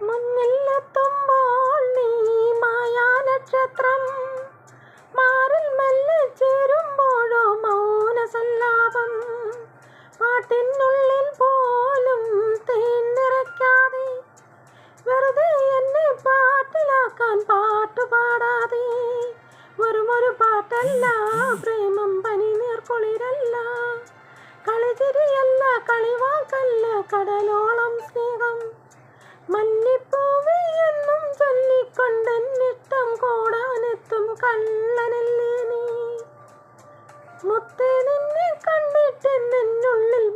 മുന്നിലെത്തുമ്പോൾ നീ മായാനക്ഷത്രം, മാറിൽ മെല്ലെ ചേരുമ്പോഴോ മൗനസല്ലാപം. പാട്ടിനുള്ളിൽ പോലും തേൻ നിറയ്ക്കാതെ, വെറുതെ എന്നെ പാട്ടിലാക്കാൻ പാട്ടുപാടാതെ. വെറുമൊരു പാട്ടല്ല പ്രേമം, പനിനീർക്കുളിരല്ല, കളിചിരിയല്ല, കളിവാക്കല്ല, കടലോളം സ്നേഹം. മല്ലിപ്പൂവേ എന്നും ചൊല്ലിക്കൊണ്ടെന്നിഷ്ടം കൂടാനെത്തും കള്ളനല്ലേ നീ. മുത്തേ നിന്നെ കണ്ടിട്ടെന്നുള്ളിൽ